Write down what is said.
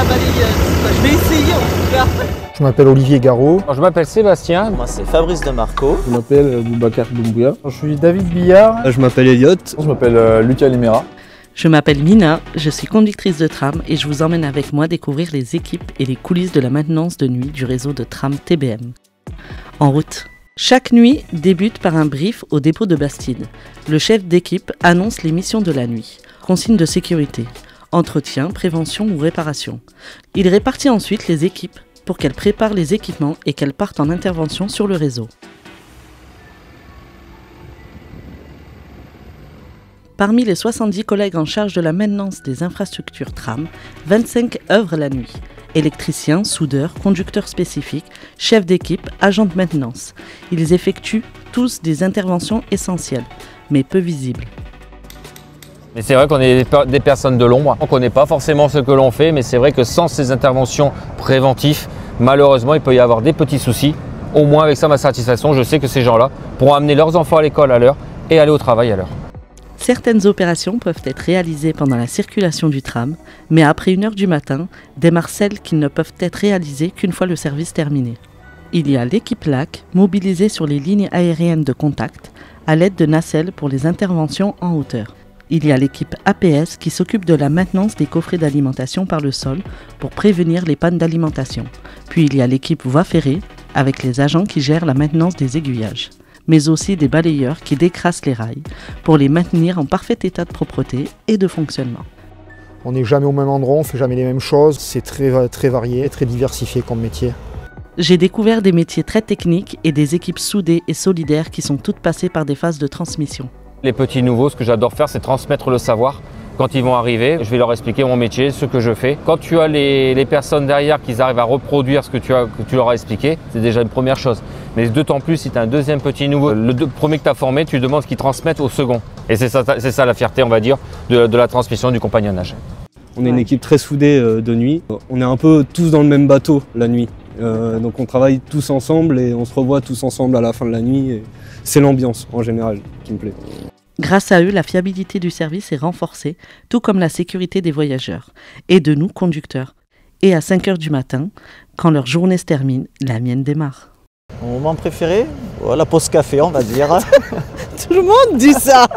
balayeuse. Je vais essayer en tout cas. Je m'appelle Olivier Garot. Je m'appelle Sébastien. Moi c'est Fabrice de Marco. Je m'appelle Boubacar Doumbouya. Je suis David Billard. Je m'appelle Elliot. Je m'appelle Lucas Limera. Je m'appelle Mina, je suis conductrice de tram et je vous emmène avec moi découvrir les équipes et les coulisses de la maintenance de nuit du réseau de tram TBM. En route. Chaque nuit débute par un brief au dépôt de Bastide. Le chef d'équipe annonce les missions de la nuit. Consignes de sécurité, entretien, prévention ou réparation. Il répartit ensuite les équipes pour qu'elles préparent les équipements et qu'elles partent en intervention sur le réseau. Parmi les 70 collègues en charge de la maintenance des infrastructures tram, 25 œuvrent la nuit. Électriciens, soudeurs, conducteurs spécifiques, chefs d'équipe, agents de maintenance. Ils effectuent tous des interventions essentielles, mais peu visibles. Mais c'est vrai qu'on est des personnes de l'ombre. On ne connaît pas forcément ce que l'on fait, mais c'est vrai que sans ces interventions préventives, malheureusement, il peut y avoir des petits soucis. Au moins avec ça, ma satisfaction, je sais que ces gens-là pourront amener leurs enfants à l'école à l'heure et aller au travail à l'heure. Certaines opérations peuvent être réalisées pendant la circulation du tram, mais après 1h du matin, démarrent celles qui ne peuvent être réalisées qu'une fois le service terminé. Il y a l'équipe LAC, mobilisée sur les lignes aériennes de contact, à l'aide de nacelles pour les interventions en hauteur. Il y a l'équipe APS qui s'occupe de la maintenance des coffrets d'alimentation par le sol pour prévenir les pannes d'alimentation. Puis il y a l'équipe voie ferrée, avec les agents qui gèrent la maintenance des aiguillages, mais aussi des balayeurs qui décrassent les rails pour les maintenir en parfait état de propreté et de fonctionnement. On n'est jamais au même endroit, on ne fait jamais les mêmes choses. C'est très varié, très diversifié comme métier. J'ai découvert des métiers très techniques et des équipes soudées et solidaires qui sont toutes passées par des phases de transmission. Les pettu nouveaux, ce que j'adore faire, c'est transmettre le savoir. Quand ils vont arriver, je vais leur expliquer mon métier, ce que je fais. Quand tu as les personnes derrière qui arrivent à reproduire ce que tu leur as expliqué, c'est déjà une première chose. Mais d'autant plus si tu as un deuxième petit nouveau, le premier que tu as formé, tu demandes qu'ils transmettent au second. Et c'est ça la fierté, on va dire, de la transmission du compagnonnage. On est une équipe très soudée de nuit. On est un peu tous dans le même bateau la nuit. Donc on travaille tous ensemble et on se revoit tous ensemble à la fin de la nuit. Et c'est l'ambiance en général qui me plaît. Grâce à eux, la fiabilité du service est renforcée, tout comme la sécurité des voyageurs et de nous, conducteurs. Et à 5h du matin, quand leur journée se termine, la mienne démarre. Mon moment préféré, la pause café on va dire. Tout le monde dit ça.